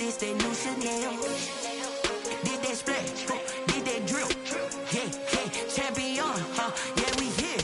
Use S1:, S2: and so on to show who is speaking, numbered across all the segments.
S1: this that new Chanel. Did that splash, did that drill. Yeah, champion, yeah, we here.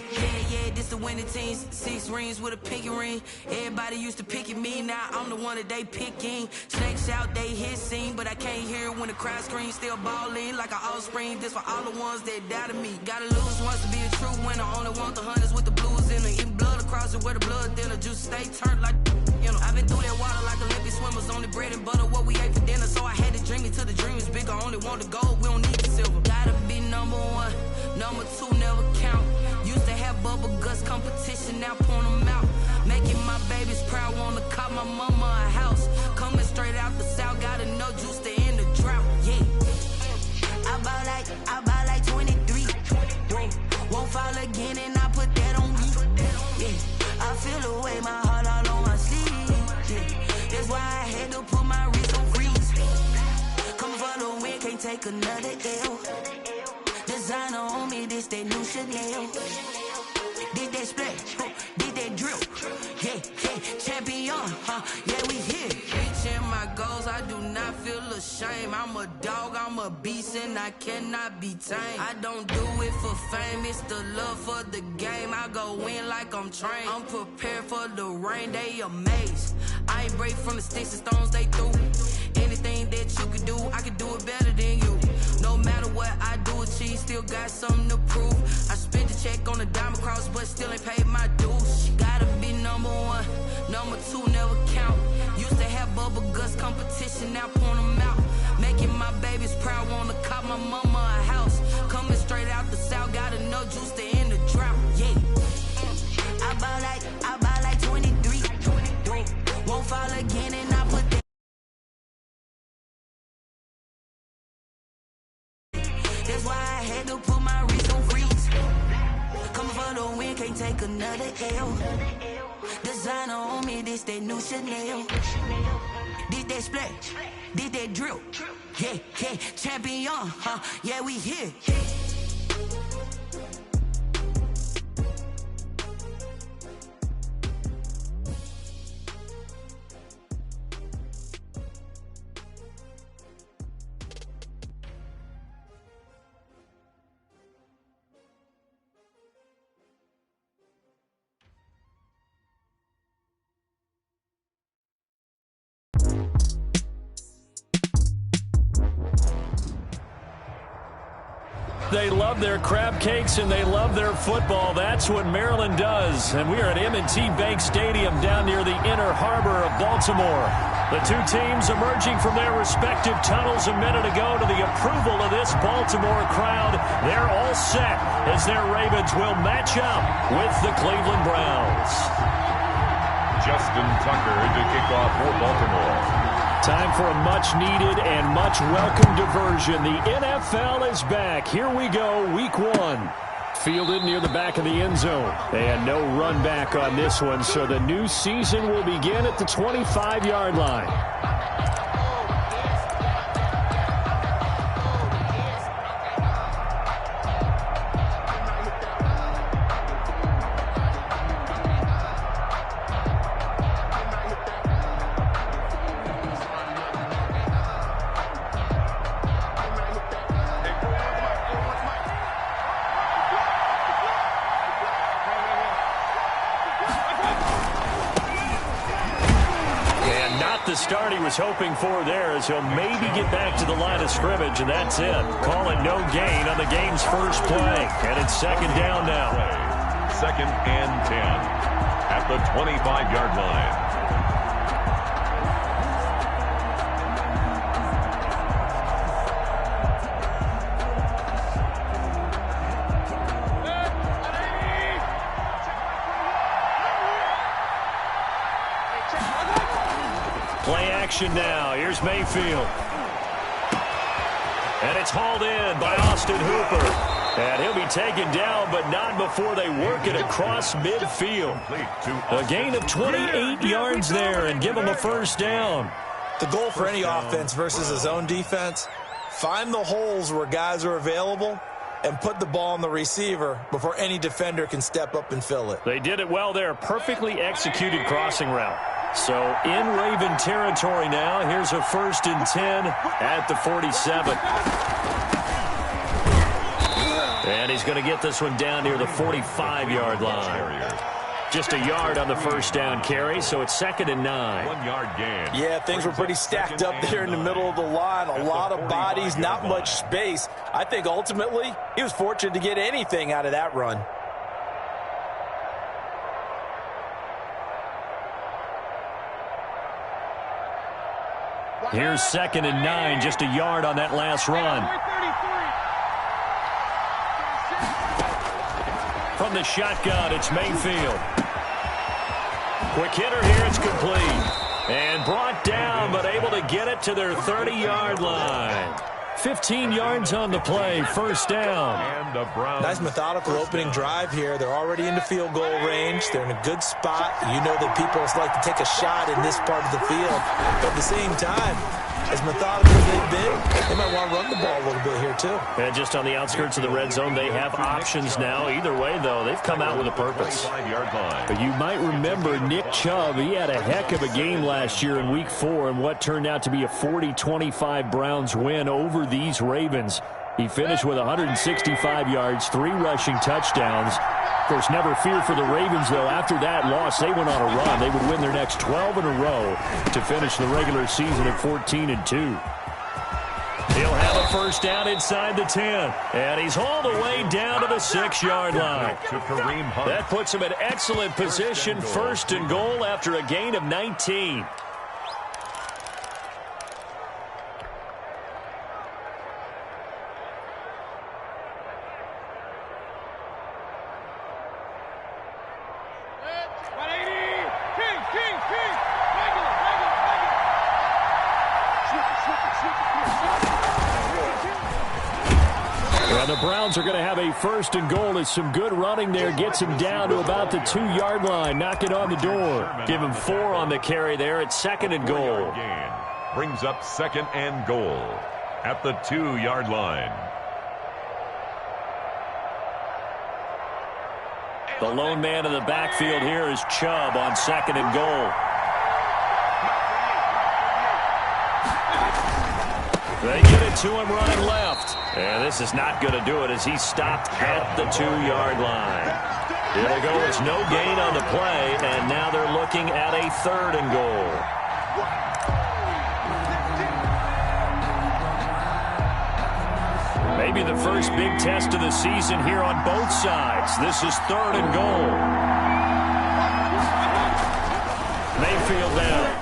S1: Yeah, this the winning teams. 6 rings with a pinky ring. Everybody used to picking me, now I'm the one that they picking. Snakes out, they hissing, but I can't hear when the crowd screams. Still balling like an offspring. This for all the ones that doubted me. Gotta lose once to be a true winner. Only want the hunters with the blues in it. Eating blood across it where the blood dinner. Juice stay turned like, you know. I've been through that water like Olympic swimmers. Only bread and butter what we ate for dinner. So I had to dream it till the dream is bigger. Only want the gold, we don't need the silver. Gotta be number 1, number 2 never count. Used to have bubble guts competition, now point them out. Making my babies proud, wanna call my mama a house. Coming straight out the south, gotta know juice to end the drought. Yeah, I bought like 23. Won't fall again, and I put that on me. Yeah, I feel the way, my heart all on my sleeve. Yeah, that's why I had to put my wrist on freeze. Coming for the win, can't take another L. Designer on me, this that new Chanel. Did that splash, did that drill. Yeah, champion, yeah, we here. Reaching my goals, I do not feel ashamed. I'm a dog, I'm a beast, and I cannot be tamed. I don't do it for fame, it's the love for the game. I go in like I'm trained. I'm prepared for the rain, they amazed. I ain't break from the sticks and stones they threw. Anything that you could do, I could do it better than you. No matter what I do, achieve, still got something to prove. I spent the check on the diamond cross, but still ain't paid my dues. She gotta be number 1, number 2 never count. Used to have bubble guts competition, now point them out. Making my babies proud, wanna call my mama a house. Coming straight out the south, gotta know juice to end the drought. Yeah, I bought like 23. Won't fall again, and I put that. That's why I had to put my wrist on freeze. Coming for the win, can't take another L. Designer on me, this that new Chanel. Did that splash, did that drill. Yeah, champion, yeah, we here.
S2: They love their crab cakes and they love their football. That's what Maryland does. And we are at M&T Bank Stadium down near the inner harbor of Baltimore. The two teams emerging from their respective tunnels a minute ago to the approval of this Baltimore crowd. They're all set as their Ravens will match up with the Cleveland Browns.
S3: Justin Tucker to kick off for Baltimore.
S2: Time for a much-needed and much-welcome diversion. The NFL is back. Here we go, Week 1. Fielded near the back of the end zone. They had no run back on this one, so the new season will begin at the 25-yard line. The start he was hoping for there as he'll maybe get back to the line of scrimmage, and that's it. Call it no gain on the game's first play. And it's second down now.
S3: 2nd and 10 at the 25-yard line.
S2: Play action now. Here's Mayfield. And it's hauled in by Austin Hooper. And he'll be taken down, but not before they work it across midfield. A gain of 28 yards there and give him a first down.
S4: The goal for any offense versus his own defense, find the holes where guys are available and put the ball on the receiver before any defender can step up and fill it.
S2: They did it well there. Perfectly executed crossing route. So in Raven territory now. Here's a 1st and 10 at the 47. And he's going to get this one down near the 45-yard line. Just a yard on the first down carry, so it's 2nd and 9.
S3: 1 yard gain.
S4: Yeah, things were pretty stacked up there in the middle of the line. A lot of bodies, not much space. I think ultimately he was fortunate to get anything out of that run.
S2: Here's 2nd and 9, just a yard on that last run. From the shotgun, it's Mayfield. Quick hitter here, it's complete. And brought down, but able to get it to their 30-yard line. 15 yards on the play, 1st down.
S3: And the Browns.
S4: Nice methodical opening drive here. They're already into field goal range. They're in a good spot. You know that people like to take a shot in this part of the field. But at the same time, as methodical as they've been, they might want to run the ball a little bit here too.
S2: And just on the outskirts of the red zone, they have options now. Either way, though, they've come out with a purpose.
S3: 25-yard line.
S2: But you might remember Nick Chubb. He had a heck of a game last year in Week 4 in what turned out to be a 40-25 Browns win over these Ravens. He finished with 165 yards, 3 rushing touchdowns. Of course, never fear for the Ravens, though. After that loss, they went on a run. They would win their next 12 in a row to finish the regular season at 14-2. He'll have a 1st down inside the 10. And he's hauled away down to the 6-yard line. That puts him in excellent position, 1st and goal after a gain of 19. The Browns are going to have a 1st and goal as some good running there gets him down to about the 2-yard line. Knock it on the door. Give him 4 on the carry there at 2nd and goal.
S3: Brings up 2nd and goal at the 2-yard line.
S2: The lone man in the backfield here is Chubb on 2nd and goal. They get it to him running left. And this is not going to do it as he stopped at the 2-yard line. It'll go as no gain on the play, and now they're looking at a 3rd and goal. Maybe the first big test of the season here on both sides. This is 3rd and goal. Mayfield now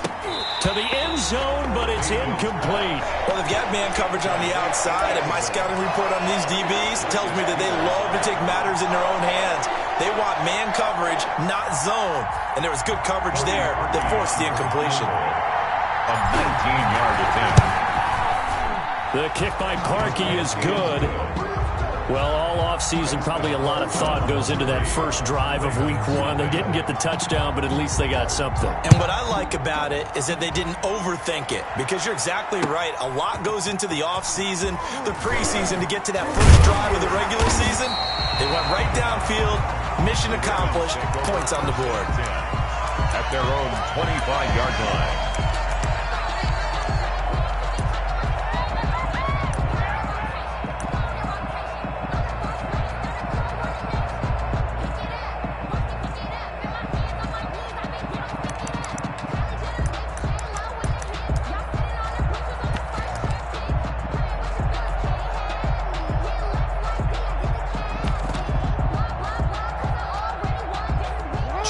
S2: to the end zone, but it's incomplete.
S4: Well, they've got man coverage on the outside, and my scouting report on these DBs tells me that they love to take matters in their own hands. They want man coverage, not zone. And there was good coverage there that forced the incompletion.
S3: A 19-yard attempt.
S2: The kick by Parkey is good. Well, all offseason, probably a lot of thought goes into that first drive of Week 1. They didn't get the touchdown, but at least they got something.
S4: And what I like about it is that they didn't overthink it, because you're exactly right. A lot goes into the offseason, the preseason to get to that first drive of the regular season. They went right downfield, mission accomplished, points on the board.
S3: At their own 25-yard line.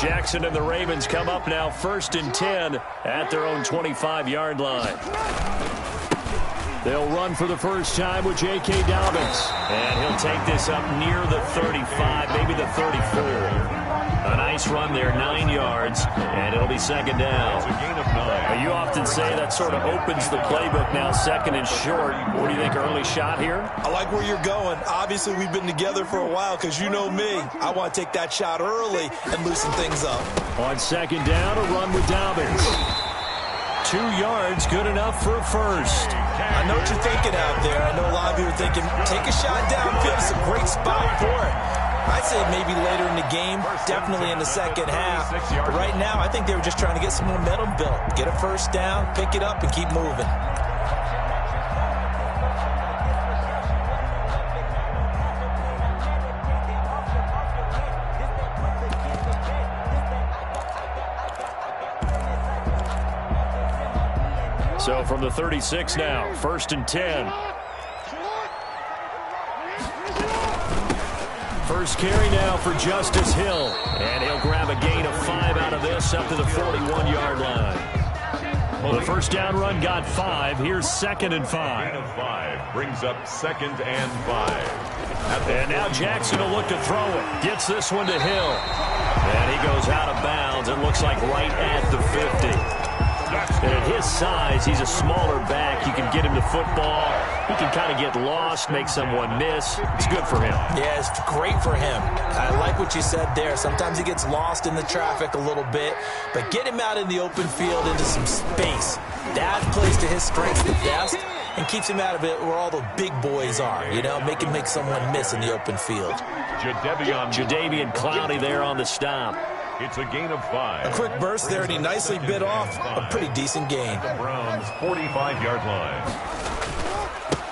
S2: Jackson and the Ravens come up now 1st and 10 at their own 25-yard line. They'll run for the first time with J.K. Dobbins. And he'll take this up near the 35, maybe the 34. A nice run there, 9 yards, and it'll be 2nd down.
S3: It's a gain of 9.
S2: You often say that sort of opens the playbook now, 2nd and short. What do you think, early shot here?
S4: I like where you're going. Obviously, we've been together for a while, because you know me. I want to take that shot early and loosen things up.
S2: On 2nd down, a run with Dobbins. 2 yards, good enough for a first.
S4: I know what you're thinking out there. I know a lot of you are thinking, take a shot downfield. It's a great spot for it. I'd say maybe later in the game, definitely in the second half. But right now, I think they were just trying to get some momentum built. Get a first down, pick it up, and keep moving.
S2: So from the 36 now, 1st and 10. First carry now for Justice Hill. And he'll grab a gain of 5 out of this up to the 41-yard line. Well, the first down run got 5. Here's 2nd and 5.
S3: Gain of 5 brings up 2nd and 5.
S2: And now Jackson will look to throw it. Gets this one to Hill. And he goes out of bounds. It looks like right at the 50. And at his size, he's a smaller back. You can get him the football. He can kind of get lost, make someone miss. It's good for him. Yeah,
S4: it's great for him. I like what you said there. Sometimes he gets lost in the traffic a little bit, but get him out in the open field into some space. That plays to his strengths the best and keeps him out of it where all the big boys are, you know, make him make someone miss in the open field.
S2: Jadeveon Clowney there on the stop.
S3: It's a gain of 5.
S4: A quick burst there, and he nicely bit off a pretty decent gain.
S3: The Browns' 45-yard line.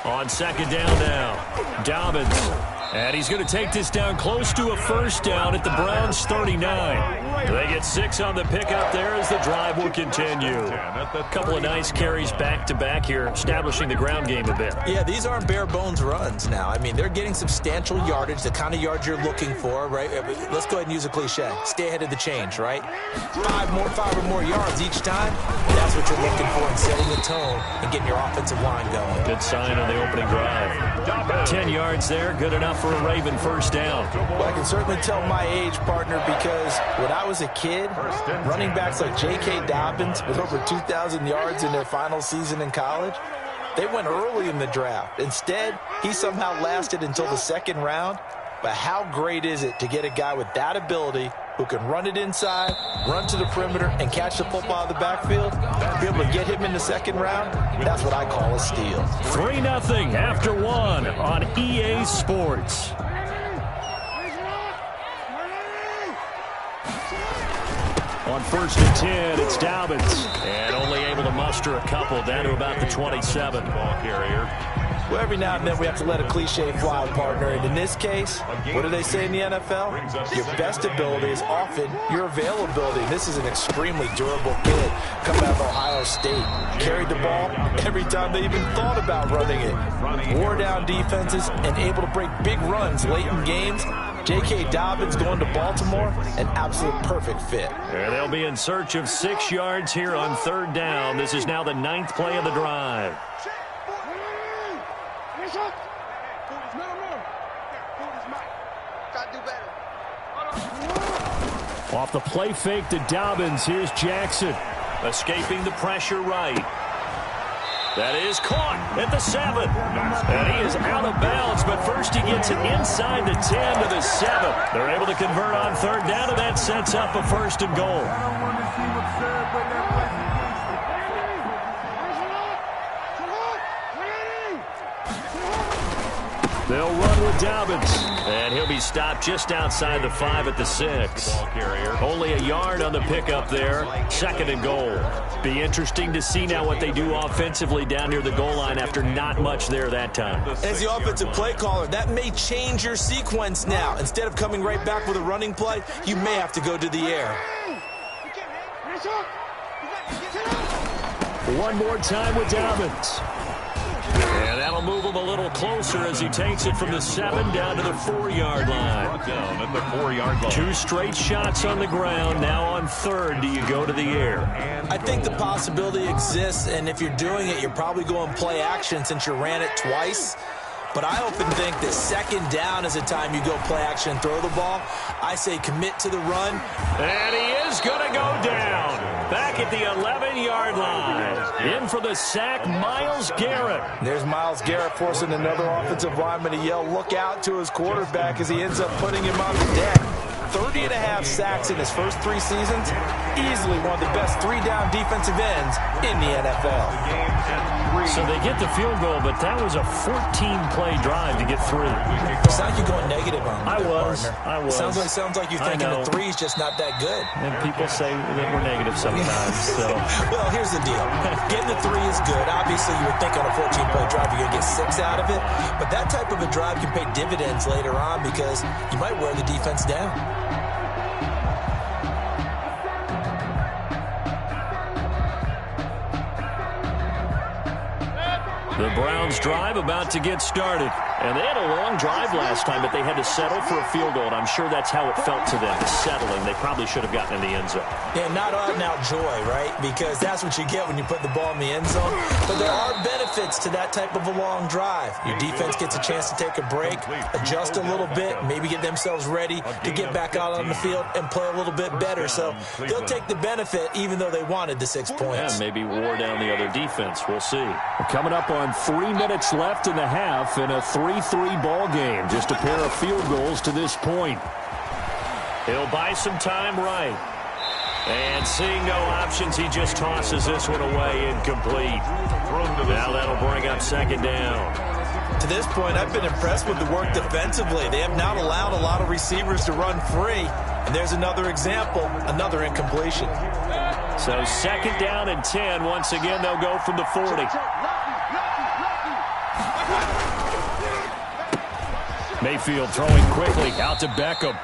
S2: On 2nd down now, Dobbins. And he's going to take this down close to a first down at the Browns' 39. They get 6 on the pickup there as the drive will continue. A couple of nice carries back-to-back here, establishing the ground game a bit.
S4: Yeah, these aren't bare-bones runs now. I mean, they're getting substantial yardage, the kind of yards you're looking for, right? Let's go ahead and use a cliche. Stay ahead of the change, right? 5 or more yards each time. That's what you're looking for in setting the tone and getting your offensive line going.
S2: Good sign on the opening drive. 10 yards there, good enough for a Raven first down.
S4: Well, I can certainly tell my age, partner, because when I was a kid, running backs like J.K. Dobbins with over 2,000 yards in their final season in college, they went early in the draft. Instead, he somehow lasted until the 2nd round. But how great is it to get a guy with that ability who can run it inside, run to the perimeter, and catch the football out of the backfield? Be able to get him in the 2nd round, that's what I call a steal.
S2: 3-0 after 1 on EA Sports. On 1st and 10, it's Dobbins. And only able to muster a couple down to about the 27.
S3: Ball carrier.
S4: Well, every now and then we have to let a cliche fly, partner. And in this case, what do they say in the NFL? Your best ability is often your availability. And this is an extremely durable kid coming out of Ohio State. Carried the ball every time they even thought about running it. Wore down defenses and able to break big runs late in games. J.K. Dobbins going to Baltimore, an absolute perfect fit.
S2: And they'll be in search of 6 yards here on 3rd down. This is now the 9th play of the drive. Off the play fake to Dobbins, here's Jackson. Escaping the pressure right. That is caught at the 7. And he is out of bounds, but first he gets it inside the 10 to the 7. They're able to convert on 3rd down, and that sets up a 1st and goal. They'll run with Dobbins, and he'll be stopped just outside the 5 at the 6. Only a yard on the pickup there, 2nd and goal. Be interesting to see now what they do offensively down near the goal line after not much there that time.
S4: As the offensive play caller, that may change your sequence now. Instead of coming right back with a running play, you may have to go to the air.
S2: One more time with Dobbins. And that'll move him a little closer as he takes it from the 7 down to the 4-yard line.
S3: Down at the 4-yard line.
S2: 2 straight shots on the ground. Now on 3rd, do you go to the air?
S4: I think the possibility exists, and if you're doing it, you're probably going play action since you ran it twice. But I often think that 2nd down is a time you go play action and throw the ball. I say commit to the run.
S2: And he is going to go down. Back at the 11-yard line. In for the sack, Myles Garrett.
S4: There's Myles Garrett forcing another offensive lineman to yell, look out, to his quarterback as he ends up putting him on the deck. 30.5 sacks in his first 3 seasons. easily one of the best three-down defensive ends in the NFL.
S2: So they get the field goal, but that was a 14-play drive to get 3.
S4: It's like you're going negative on
S2: I was.
S4: Sounds like you're thinking the 3 is just not that good.
S2: And people say that we're negative sometimes. So.
S4: Well, here's the deal. Getting the 3 is good. Obviously, you would think on a 14-play drive you're going to get 6 out of it. But that type of a drive can pay dividends later on because you might wear the defense down.
S2: The Browns drive about to get started. And they had a long drive last time, but they had to settle for a field goal, and I'm sure that's how it felt to them, settling. They probably should have gotten in the end zone.
S4: Yeah, not out-and-out joy, right? Because that's what you get when you put the ball in the end zone. But there are benefits to that type of a long drive. Your defense gets a chance to take a break, adjust a little bit, maybe get themselves ready to get back out on the field and play a little bit better. So they'll take the benefit even though they wanted the 6 points.
S2: Yeah, maybe wore down the other defense. We'll see. We're coming up on 3 minutes left in the half in a 3-3 ball game. Just a pair of field goals to this point. He'll buy some time right. And seeing no options, he just tosses this one away, incomplete. Now that'll bring up second down.
S4: To this point, I've been impressed with the work defensively. They have not allowed a lot of receivers to run free. And there's another example, another incompletion.
S2: So second down and 10. Once again, they'll go from the 40. Mayfield throwing quickly out to Beckham.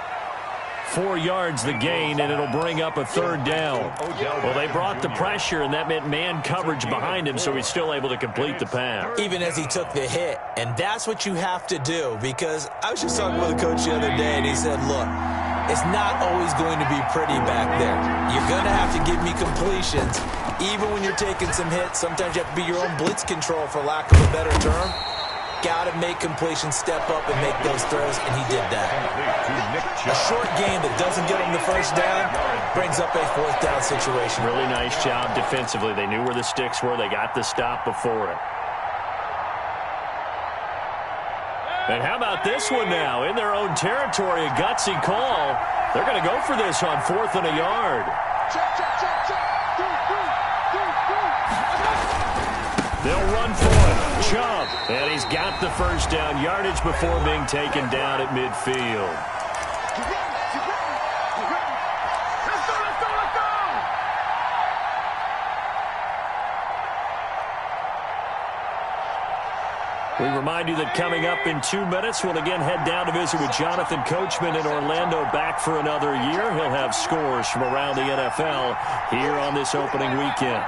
S2: 4 yards the gain, and it'll bring up a third down. Well, they brought the pressure, and that meant man coverage behind him, so he's still able to complete the pass.
S4: Even as he took the hit, and that's what you have to do, because I was just talking with a coach the other day, and he said, look, it's not always going to be pretty back there. You're going to have to give me completions, even when you're taking some hits. Sometimes you have to be your own blitz control, for lack of a better term. Got to make completions, step up, and make those throws, and he did that. A short game that doesn't get him the first down brings up a 4th down situation.
S2: Really nice job defensively. They knew where the sticks were. They got the stop before it. And how about this one now? In their own territory, a gutsy call. They're going to go for this on 4th and a yard. They'll run for it. Chubb. And he's got the first down. Yardage before being taken down at midfield. We remind you that coming up in 2 minutes, we'll again head down to visit with Jonathan Coachman in Orlando, back for another year. He'll have scores from around the NFL here on this opening weekend.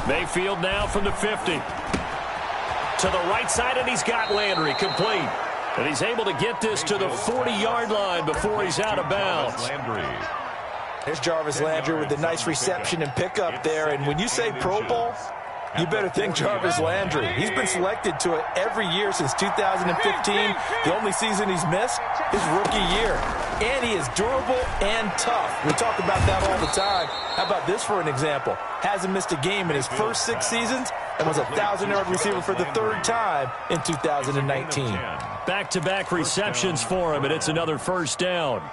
S2: Mayfield now from the 50. To the right side, and he's got Landry complete. And he's able to get this to the 40-yard line before he's out of bounds.
S4: There's Jarvis Landry with the nice reception and pickup there. And when you say Pro Bowl, you better think Jarvis Landry. He's been selected to it every year since 2015. The only season he's missed, his rookie year. And he is durable and tough. We talk about that all the time. How about this for an example? Hasn't missed a game in his first 6 seasons and was a 1,000-yard receiver for the 3rd time in 2019.
S2: Back-to-back receptions for him, and it's another first down.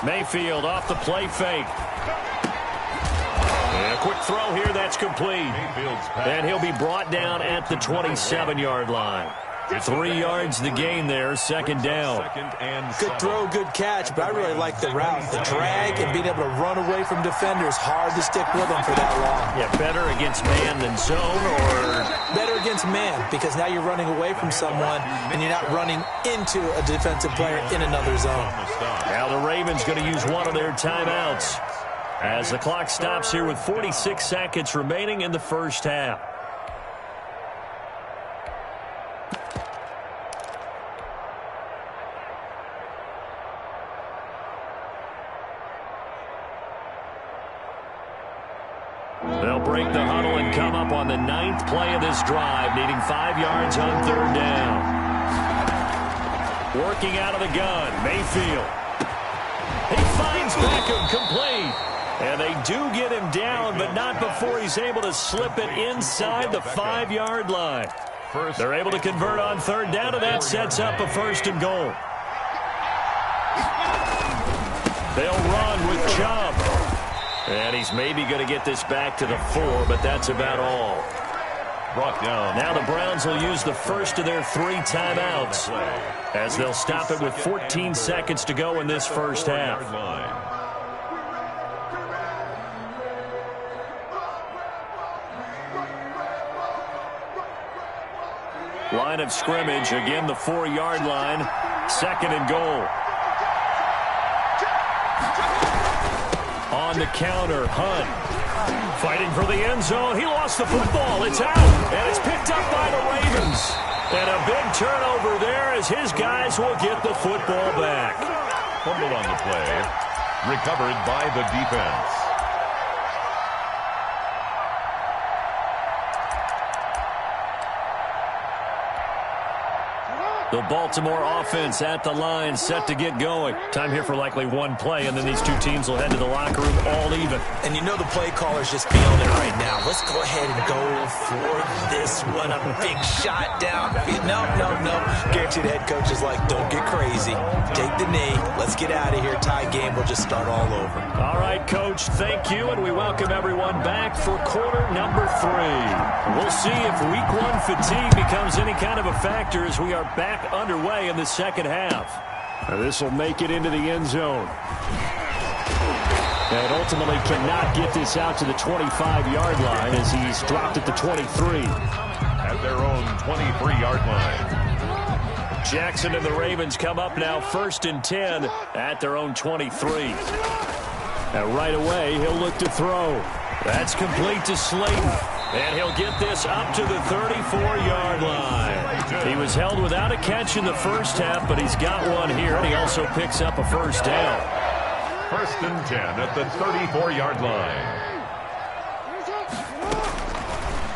S2: Mayfield off the play fake. And a quick throw here, that's complete. And he'll be brought down at the 27-yard line. 3 yards the gain there, second down.
S4: Good throw, good catch, but I really like the route. The drag and being able to run away from defenders, hard to stick with them for that long.
S2: Yeah, better against man than zone, or?
S4: Better against man, because now you're running away from someone and you're not running into a defensive player in another zone.
S2: Now the Ravens going to use one of their timeouts as the clock stops here with 46 seconds remaining in the first half. They'll break the huddle and come up on the 9th play of this drive, needing 5 yards on 3rd down. Working out of the gun, Mayfield. He finds Beckham complete. And they do get him down, but not before he's able to slip it inside the 5-yard line. They're able to convert on 3rd down, and that sets up a 1st and goal. They'll run with Chubb. And he's maybe going to get this back to the 4, but that's about all.
S3: Brought down.
S2: Now the Browns will use the first of their 3 timeouts as they'll stop it with 14 seconds to go in this first half. Line of scrimmage, again the 4-yard line, 2nd and goal. On the counter, Hunt fighting for the end zone. He lost the football. It's out, and it's picked up by the Ravens. And a big turnover there as his guys will get the football back.
S3: Fumbled on the play. Recovered by the defense.
S2: The Baltimore offense at the line, set to get going. Time here for likely 1 play, and then these 2 teams will head to the locker room all even.
S4: And you know the play caller's just feeling it right now. Let's go ahead and go for this one. A big shot down. No. Guaranteed the head coach is like, don't get crazy. Take the knee. Let's get out of here. Tie game. We'll just start all over.
S2: All right, Coach, thank you, and we welcome everyone back for quarter number 3. We'll see if week 1 fatigue becomes any kind of a factor as we are back underway in the second half. This will make it into the end zone. And ultimately cannot get this out to the 25-yard line as he's dropped at the 23.
S3: At their own 23-yard line.
S2: Jackson and the Ravens come up now 1st and 10 at their own 23. And right away, he'll look to throw. That's complete to Slayton. And he'll get this up to the 34-yard line. He was held without a catch in the first half, but he's got one here, and he also picks up a 1st down.
S3: 1st and 10 at the 34-yard line.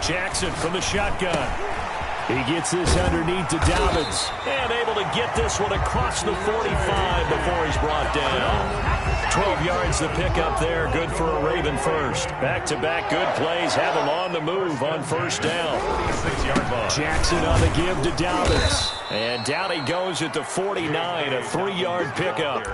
S2: Jackson from the shotgun. He gets this underneath to Dobbins. And able to get this one across the 45 before he's brought down. 12 yards the pickup there. Good for a Raven first. Back-to-back good plays have him on the move on 1st down.
S3: 6-yard line.
S2: Jackson on the give to Dobbins. And down he goes at the 49, a 3-yard pickup.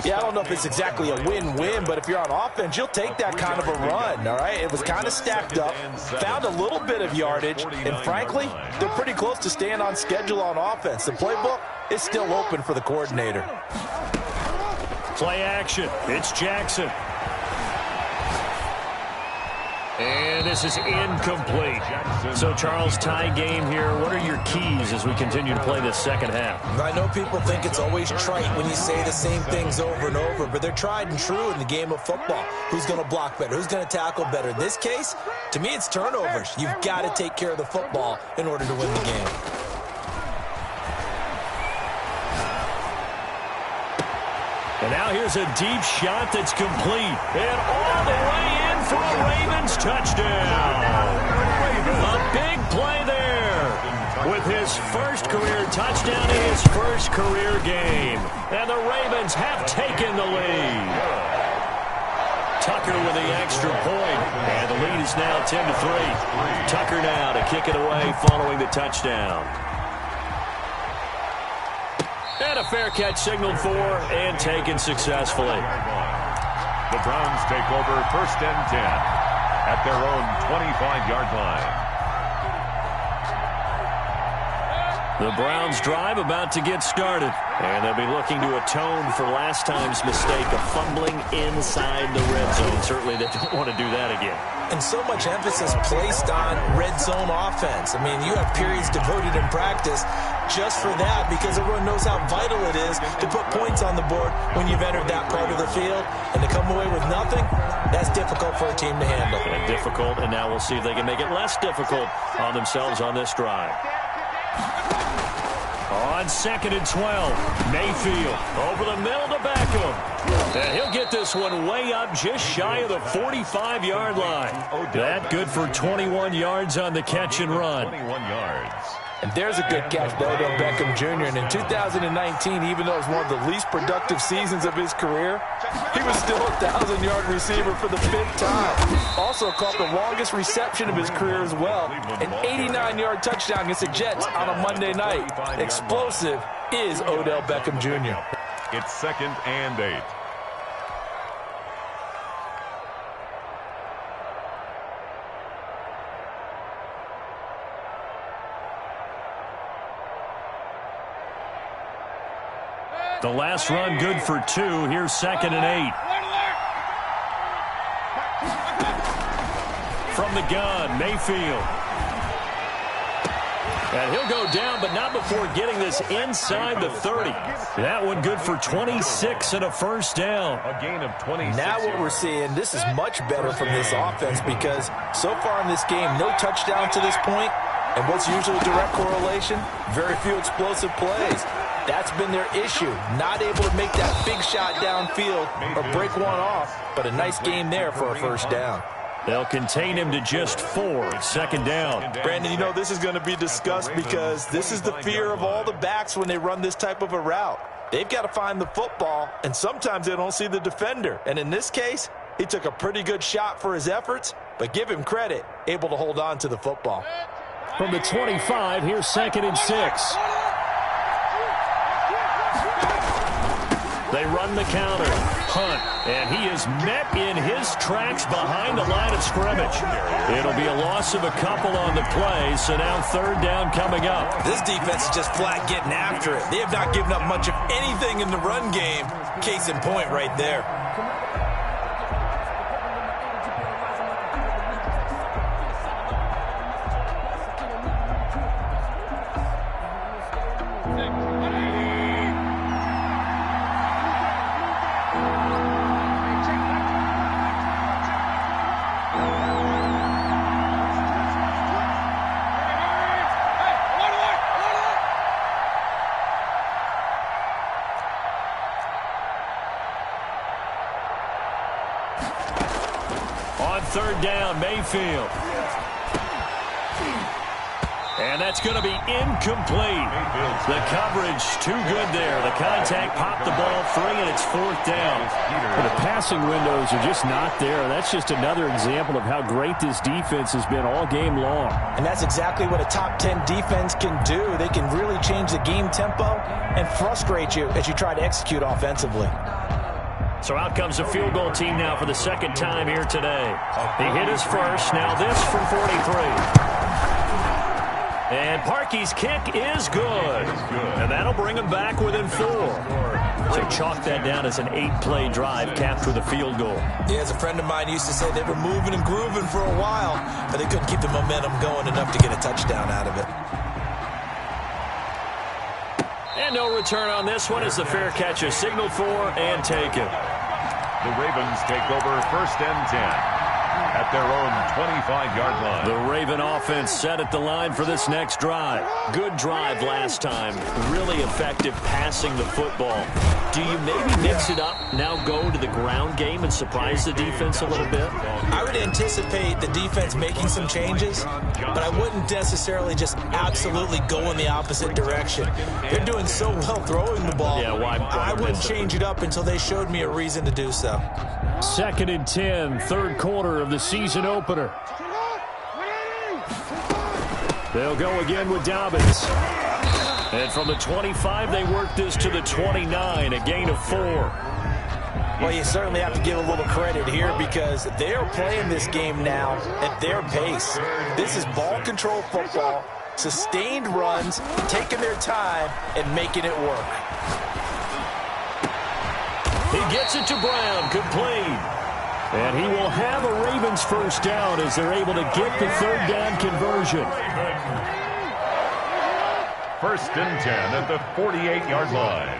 S4: Yeah, I don't know if it's exactly a win-win, but if you're on offense, you'll take that kind of a run, all right? It was kind of stacked up, found a little bit of yardage, and frankly, they're pretty close to staying on schedule on offense. The playbook is still open for the coordinator.
S2: Play action. It's Jackson. And this is incomplete. So, Charles, tie game here. What are your keys as we continue to play this second half?
S4: I know people think it's always trite when you say the same things over and over, but they're tried and true in the game of football. Who's going to block better? Who's going to tackle better? In this case, to me, it's turnovers. You've got to take care of the football in order to win the game.
S2: And now here's a deep shot that's complete. And all the way in for a Ravens touchdown. A big play there with his first career touchdown in his first career game. And the Ravens have taken the lead. Tucker with the extra point. And the lead is now 10-3. Tucker now to kick it away following the touchdown. And a fair catch signaled for and taken successfully.
S3: The Browns take over 1st and 10 at their own 25-yard line.
S2: The Browns drive about to get started. And they'll be looking to atone for last time's mistake of fumbling inside the red zone. Certainly they don't want to do that again.
S4: And so much emphasis placed on red zone offense. I mean, you have periods devoted in practice just for that because everyone knows how vital it is to put points on the board when you've entered that part of the field. And to come away with nothing, that's difficult for a team to handle.
S2: And difficult, and now we'll see if they can make it less difficult on themselves on this drive. On 2nd and 12, Mayfield over the middle to Beckham. And he'll get this one way up just shy of the 45-yard line. That good for 21 yards on the catch and run.
S3: 21 yards.
S4: And there's a good catch by Odell Beckham Jr. And in 2019, even though it was one of the least productive seasons of his career, he was still a 1,000-yard receiver for the 5th time. Also caught the longest reception of his career as well. An 89-yard touchdown against the Jets on a Monday night. Explosive is Odell Beckham Jr.
S3: It's 2nd and 8.
S2: The last run good for 2. Here's 2nd and 8. From the gun, Mayfield. And he'll go down, but not before getting this inside the 30. That one good for 26 and a first down.
S3: A gain of 26.
S4: Now what we're seeing, this is much better from this offense because so far in this game, no touchdown to this point. And what's usually a direct correlation? Very few explosive plays. That's been their issue. Not able to make that big shot downfield or break one off. But a nice game there for a first down.
S2: They'll contain him to just 4. 2nd down.
S4: Brandon, you know this is going to be discussed because this is the fear of all the backs when they run this type of a route. They've got to find the football, and sometimes they don't see the defender. And in this case, he took a pretty good shot for his efforts, but give him credit, able to hold on to the football.
S2: From the 25, here's 2nd and 6. They run the counter. Hunt. And he is met in his tracks behind the line of scrimmage. It'll be a loss of a couple on the play, so now 3rd down coming up.
S4: This defense is just flat getting after it. They have not given up much of anything in the run game. Case in point right there.
S2: On 3rd down, Mayfield. And that's going to be incomplete. The coverage too good there. The contact popped the ball free, and it's 4th down.
S5: Well, the passing windows are just not there. That's just another example of how great this defense has been all game long.
S4: And that's exactly what a top 10 defense can do. They can really change the game tempo and frustrate you as you try to execute offensively.
S2: So out comes the field goal team now for the 2nd time here today. He hit his first. Now this from 43. And Parkey's kick is good. And that'll bring him back within 4. So chalk that down as an 8-play drive capped with a field goal.
S4: Yeah, as a friend of mine used to say, they were moving and grooving for a while, but they couldn't keep the momentum going enough to get a touchdown out of it.
S2: And no return on this one as the fair catch is signaled for and taken.
S3: The Ravens take over 1st and 10 at their own 25-yard line.
S2: The Raven offense set at the line for this next drive. Good drive last time. Really effective passing the football. Do you maybe mix it up, now go to the ground game and surprise the defense a little bit?
S4: I would anticipate the defense making some changes, but I wouldn't necessarily just absolutely go in the opposite direction. They're doing so well throwing the ball.
S2: Yeah, why
S4: I wouldn't change it up until they showed me a reason to do so.
S5: 2nd and 10, 3rd quarter of the season opener.
S2: They'll go again with Dobbins. And from the 25, they work this to the 29, a gain of 4.
S4: Well, you certainly have to give a little credit here because they're playing this game now at their pace. This is ball control football, sustained runs, taking their time, and making it work.
S2: He gets it to Brown, complete. And he will have a Ravens first down as they're able to get the 3rd down conversion.
S3: 1st and 10 at the 48-yard line.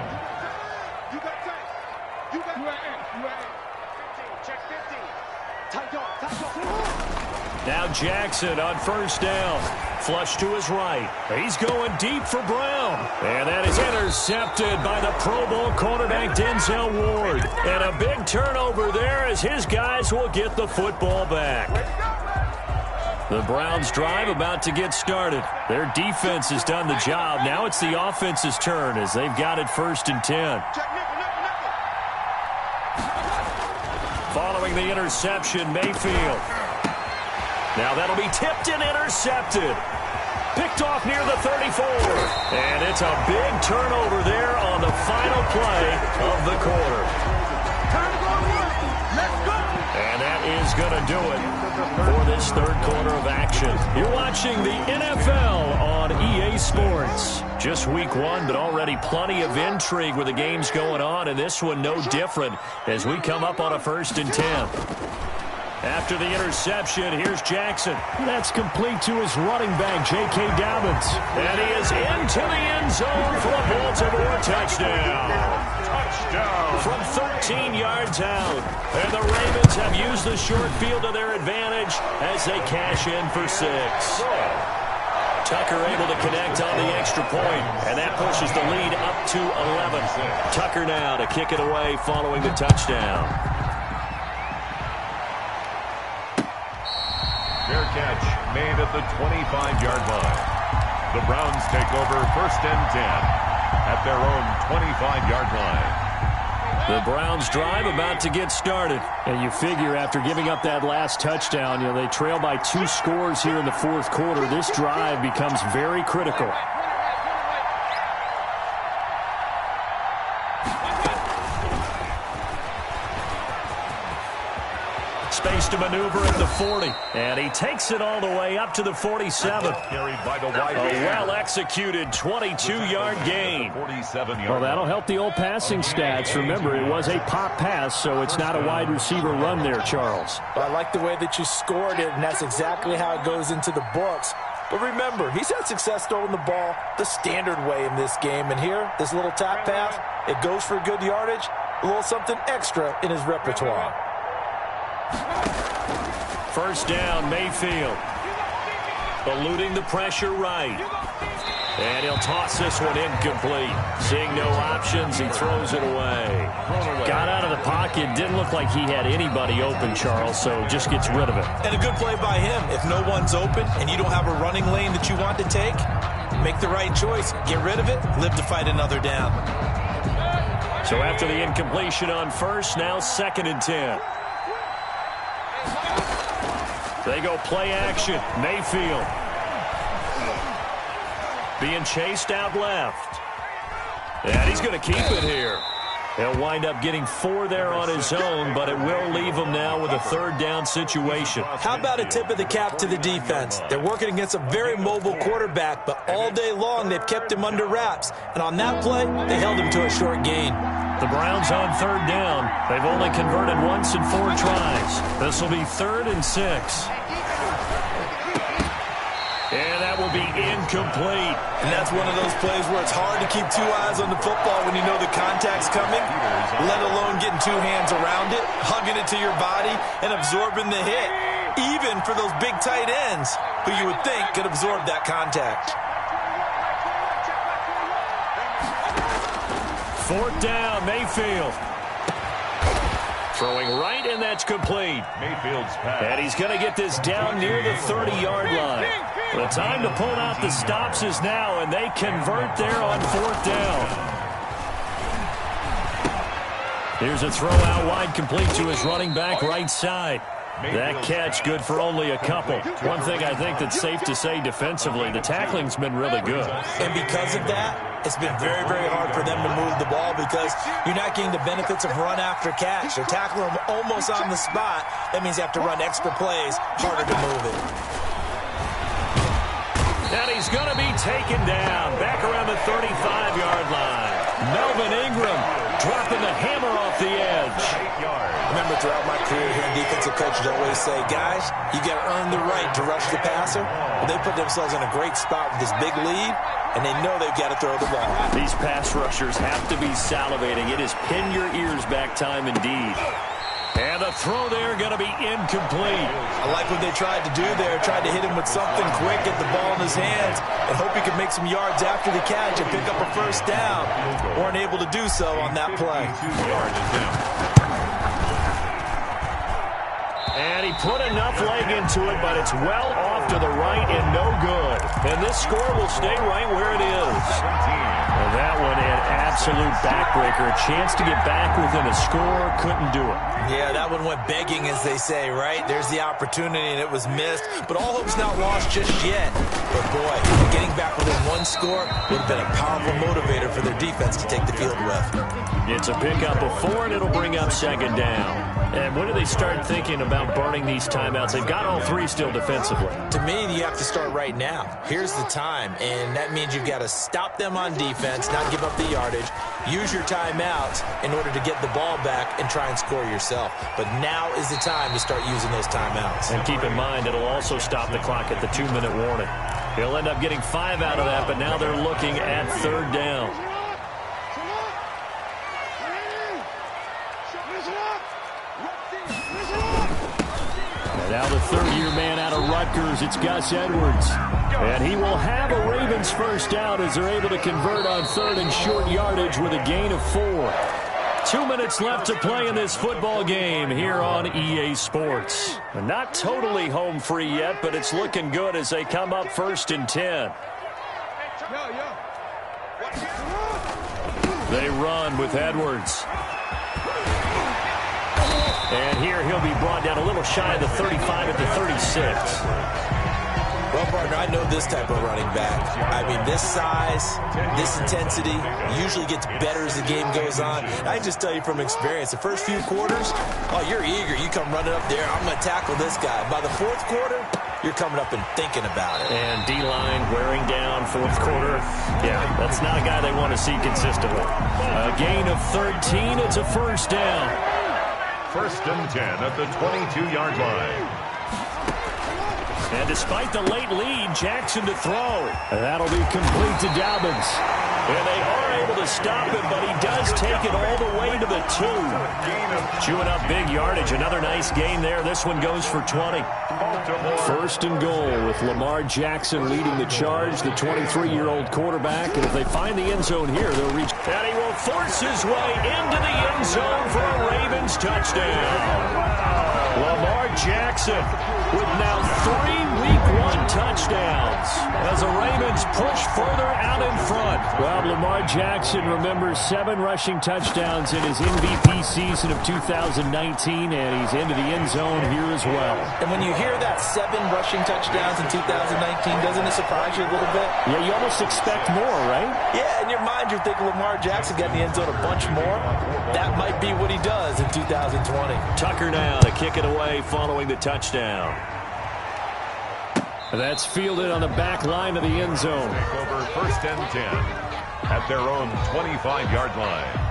S2: Now Jackson on 1st down. flush to his right. He's going deep for Brown. And that is intercepted by the Pro Bowl cornerback Denzel Ward. And a big turnover there as his guys will get the football back. The Browns drive about to get started. Their defense has done the job. Now it's the offense's turn as they've got it 1st and 10. Following the interception, Mayfield. Now that'll be tipped and intercepted. Picked off near the 34. And it's a big turnover there on the final play of the quarter. And that is going to do it for this 3rd quarter of action. You're watching the NFL on EA Sports. Just week 1, but already plenty of intrigue with the games going on, and this one no different as we come up on a 1st and 10. After the interception, here's Jackson.
S5: That's complete to his running back, J.K. Dobbins.
S2: And he is into the end zone for a Baltimore touchdown. Touchdown. From 13 yards out. And the Ravens have used the short field to their advantage as they cash in for 6. Tucker able to connect on the extra point, and that pushes the lead up to 11. Tucker now to kick it away following the touchdown.
S3: Fair catch made at the 25-yard line. The Browns take over 1st and 10 at their own 25-yard line.
S2: The Browns drive about to get started.
S5: And you figure after giving up that last touchdown, they trail by 2 scores here in the 4th quarter. This drive becomes very critical.
S2: Space to maneuver at the 40. And he takes it all the way up to the 47.
S3: Carried by the wide
S2: A well-executed 22-yard gain.
S5: Well, that'll help the old passing stats. Remember, it was a pop pass, so it's not a wide receiver run there, Charles.
S4: I like the way that you scored it, and that's exactly how it goes into the books. But remember, he's had success throwing the ball the standard way in this game. And here, this little tap pass, it goes for good yardage, a little something extra in his repertoire.
S2: 1st down, Mayfield. Eluding the pressure right. And he'll toss this one incomplete. Seeing no options, he throws it away.
S5: Got out of the pocket. Didn't look like he had anybody open, Charles, so just gets rid of it.
S4: And a good play by him. If no one's open and you don't have a running lane that you want to take, make the right choice. Get rid of it. Live to fight another down.
S2: So after the incompletion on 1st, now 2nd and 10. They go play action. Mayfield. Being chased out left. And he's going to keep it here. He'll wind up getting 4 there on his own, but it will leave him now with a 3rd down situation.
S4: How about a tip of the cap to the defense? They're working against a very mobile quarterback, but all day long they've kept him under wraps. And on that play, they held him to a short gain.
S2: The Browns on 3rd down. They've only converted once in 4 tries. This will be 3rd and 6. And that will be incomplete.
S4: And that's one of those plays where it's hard to keep 2 eyes on the football when you know the contact's coming, let alone getting 2 hands around it, hugging it to your body, and absorbing the hit, even for those big tight ends who you would think could absorb that contact.
S2: 4th down, Mayfield. Throwing right, and that's complete.
S3: Mayfield's pass.
S2: And he's going to get this down near the 30-yard line. The time to pull out the stops is now, and they convert there on 4th down. Here's a throw out wide, complete to his running back right side. That catch good for only a couple. One thing I think that's safe to say defensively, the tackling's been really good.
S4: And because of that, it's been very, very hard for them to move the ball because you're not getting the benefits of run after catch. They're tackling them almost on the spot. That means you have to run extra plays, harder to move it.
S2: And he's going to be taken down back around the 35-yard line. Melvin Ingram dropping the hammer off the edge.
S4: Remember, throughout my career here, defensive coaches always say, guys, you got to earn the right to rush the passer. Well, they put themselves in a great spot with this big lead, and they know they've got to throw the ball.
S2: These pass rushers have to be salivating. It is pin your ears back time indeed. And the throw there going to be incomplete.
S4: I like what they tried to do there. Tried to hit him with something quick, get the ball in his hands, and hope he could make some yards after the catch and pick up a first down. Weren't able to do so on that play.
S2: And he put enough leg into it, but it's well off to the right and no good. And this score will stay right where it is. And that one, an absolute backbreaker. A chance to get back within a score, couldn't do it.
S4: Yeah, that one went begging, as they say, right? There's the opportunity, and it was missed. But all hope's not lost just yet. But, boy, getting back within one score would have been a powerful motivator for their defense to take the field with.
S2: It's a pickup of 4, and it'll bring up second down. And when do they start thinking about burning these timeouts? They've got all 3 still defensively.
S4: To me, you have to start right now. Here's the time, and that means you've got to stop them on defense, not give up the yardage, use your timeouts in order to get the ball back and try and score yourself. But now is the time to start using those timeouts.
S2: And keep in mind, it'll also stop the clock at the 2-minute warning. He'll end up getting 5 out of that, but now they're looking at third down. And now the third-year man out of Rutgers, it's Gus Edwards. And he will have a Ravens first down as they're able to convert on third and short yardage with a gain of 4. 2 minutes left to play in this football game here on EA Sports. Not totally home free yet, but it's looking good as they come up first and 10. They run with Edwards. And here he'll be brought down a little shy of the 35 at the 36.
S4: Well, partner, I know this type of running back. I mean, this size, this intensity usually gets better as the game goes on. And I just tell you from experience, the first few quarters, oh, you're eager. You come running up there, I'm going to tackle this guy. By the fourth quarter, you're coming up and thinking about it.
S2: And D-line wearing down fourth quarter. Yeah, that's not a guy they want to see consistently. A gain of 13. It's a first down.
S3: First and 10 at the 22-yard line.
S2: And despite the late lead, Jackson to throw. And that'll be complete to Dobbins. And they are able to stop him, but he does take it all the way to the 2. Chewing up big yardage. Another nice gain there. This one goes for 20. First and goal with Lamar Jackson leading the charge, the 23-year-old quarterback. And if they find the end zone here, they'll reach. And he will force his way into the end zone for a Ravens touchdown. Lamar Jackson with now 3 Week 1 touchdowns as the Ravens push further out in front. Well, Lamar Jackson remembers 7 rushing touchdowns in his MVP season of 2019, and he's into the end zone here as well.
S4: And when you hear that 7 rushing touchdowns in 2019, doesn't it surprise you a little bit?
S2: Yeah, you almost expect more, right?
S4: Yeah, in your mind you're thinking Lamar Jackson got in the end zone a bunch more. That might be what he does in 2020.
S2: Tucker now to kick it away following the touchdown. That's fielded on the back line of the end zone.
S3: Take over first and 10 at their own 25-yard line.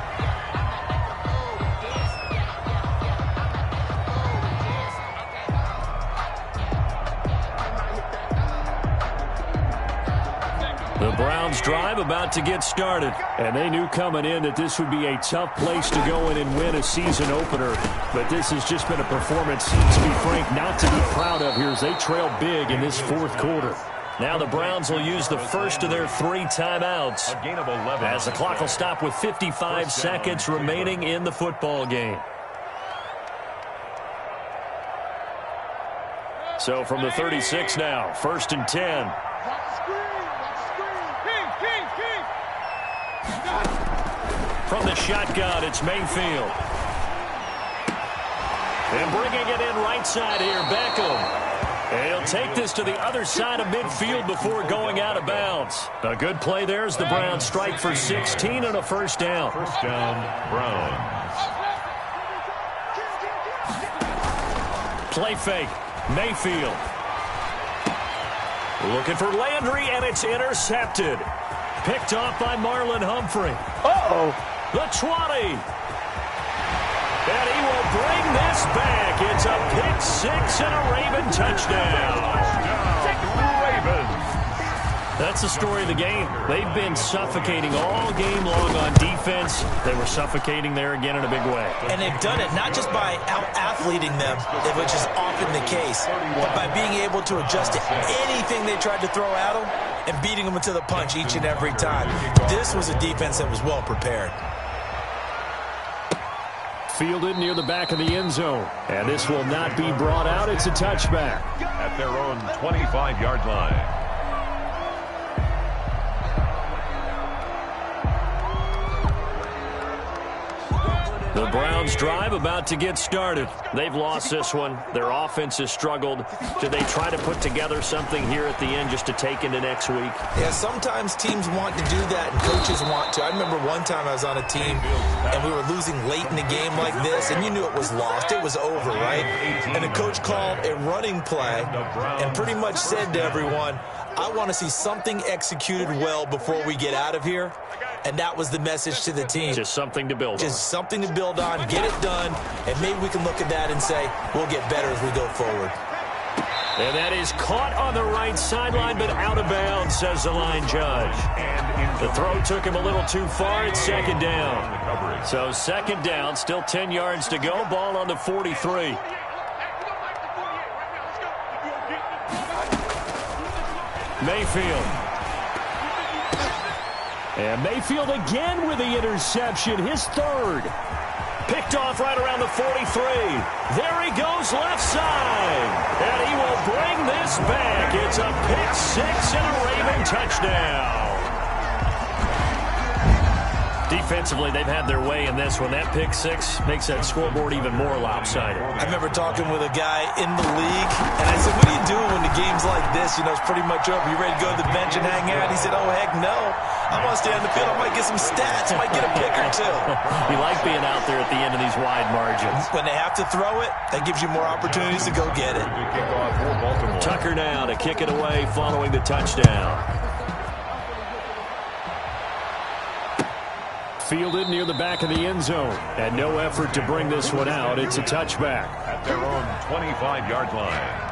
S2: The Browns drive about to get started. And they knew coming in that this would be a tough place to go in and win a season opener. But this has just been a performance, to be frank, not to be proud of here as they trail big in this fourth quarter. Now the Browns will use the first of their 3 timeouts.
S3: A gain of 11.
S2: As the clock will stop with 55 seconds remaining in the football game. So from the 36 now, first and 10. From the shotgun, it's Mayfield. And bringing it in right side here, Beckham. And he'll take this to the other side of midfield before going out of bounds. A good play there as the Browns strike for 16 and a first down.
S3: First down, Browns.
S2: Play fake, Mayfield. Looking for Landry, and it's intercepted. Picked off by Marlon Humphrey. Uh-oh. The 20. And he will bring this back. It's a pick 6 and a Raven touchdown.
S3: Ravens.
S5: That's the story of the game. They've been suffocating all game long on defense. They were suffocating there again in a big way.
S4: And they've done it not just by out-athleting them, which is often the case, but by being able to adjust to anything they tried to throw at them and beating them into the punch each and every time. This was a defense that was well prepared.
S5: Fielded near the back of the end zone. And this will not be brought out. It's a touchback.
S3: At their own 25-yard line.
S5: The Browns drive about to get started. They've lost this one. Their offense has struggled. Do they try to put together something here at the end just to take into next week?
S4: Yeah, sometimes teams want to do that and coaches want to. I remember one time I was on a team and we were losing late in the game like this, and you knew it was lost. It was over, right? And the coach called a running play and pretty much said to everyone, I want to see something executed well before we get out of here. And that was the message to the team.
S5: Just something to build on.
S4: Just something to build on, get it done, and maybe we can look at that and say, we'll get better as we go forward.
S5: And that is caught on the right sideline, but out of bounds, says the line judge. The throw took him a little too far. It's second down. So second down, still 10 yards to go. Ball on the 43. Mayfield. And Mayfield again with the interception, his third. Picked off right around the 43. There he goes, left side. And he will bring this back. It's a pick six and a Raven touchdown. Defensively, they've had their way in this one. That pick six makes that scoreboard even more lopsided.
S4: I remember talking with a guy in the league, and I said, what are you doing when the game's like this? You know, it's pretty much over. You ready to go to the bench and hang out? He said, oh, heck no. I want to stay on the field. I might get some stats. I might get a pick or two.
S5: You like being out there at the end of these wide margins.
S4: When they have to throw it, that gives you more opportunities to go get it.
S5: Tucker now to kick it away following the touchdown. Fielded near the back of the end zone. And no effort to bring this one out. It's a touchback.
S3: At their own 25-yard line.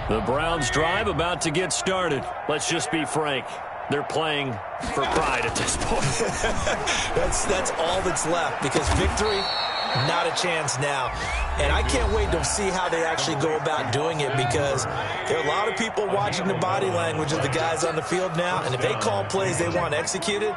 S5: The Browns drive about to get started. Let's just be frank. They're playing for pride at this point.
S4: That's all that's left, because victory, not a chance now. And I can't wait to see how they actually go about doing it, because there are a lot of people watching the body language of the guys on the field now, and if they call plays they want executed,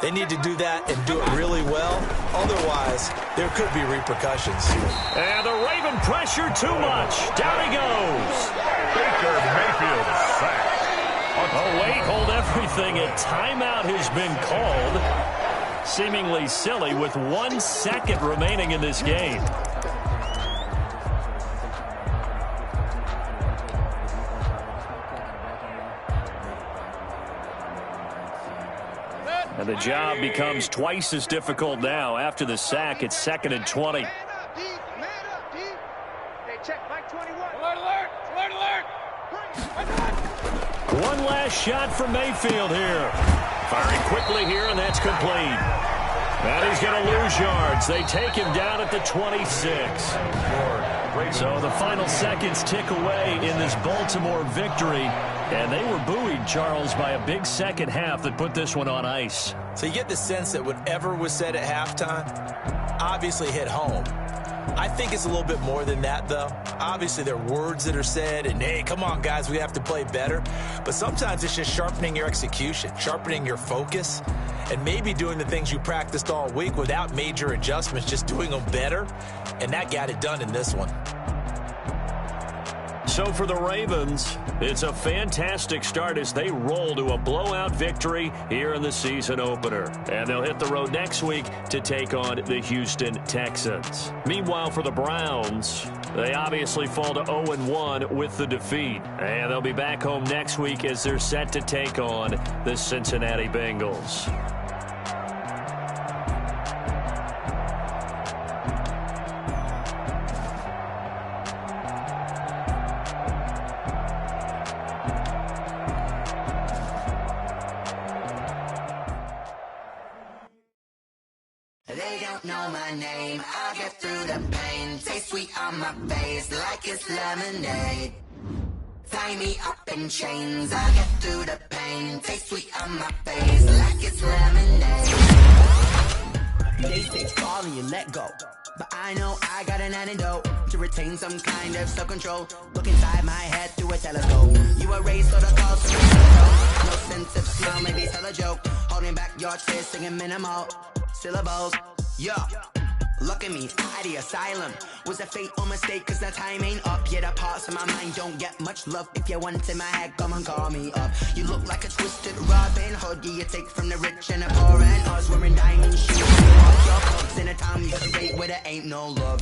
S4: they need to do that and do it really well. Otherwise, there could be repercussions.
S5: And the Raven pressure too much. Down he goes.
S3: Baker Mayfield sacked.
S5: Oh, wait, hold everything. A timeout has been called. Seemingly silly with 1 second remaining in this game. And the job becomes twice as difficult now. After the sack, it's 2nd and 20. One last shot for Mayfield here. Firing quickly here, and that's complete. And he's going to lose yards. They take him down at the 26. So the final seconds tick away in this Baltimore victory. And they were buoyed, Charles, by a big second half that put this one on ice.
S4: So you get the sense that whatever was said at halftime obviously hit home. I think it's a little bit more than that, though. Obviously, there are words that are said, and, hey, come on, guys, we have to play better. But sometimes it's just sharpening your execution, sharpening your focus, and maybe doing the things you practiced all week without major adjustments, just doing them better. And that got it done in this one.
S5: So for the Ravens, it's a fantastic start as they roll to a blowout victory here in the season opener. And they'll hit the road next week to take on the Houston Texans. Meanwhile, for the Browns, they obviously fall to 0-1 with the defeat. And they'll be back home next week as they're set to take on the Cincinnati Bengals.
S1: don't know my name. I'll get through the pain. Taste sweet on my face like it's lemonade. Tie me up in chains. I'll get through the pain. Taste sweet on my face like it's lemonade. They say fall and you let go, but I know I got an antidote to retain some kind of self-control. Look inside my head through a telescope. You were raised for the calls from the no sense of smell, maybe tell a joke. Holding back your tears, singing minimal syllables. Yo, look at me, out the asylum. Was a fate or mistake, cause the time ain't up. Yet the parts of my mind don't get much love. If you want in my head, come and call me up. You look like a twisted Robin Hood. You take from the rich and the poor and us. Wearing diamond shoes. You walk your clubs in a town you create where there ain't no love.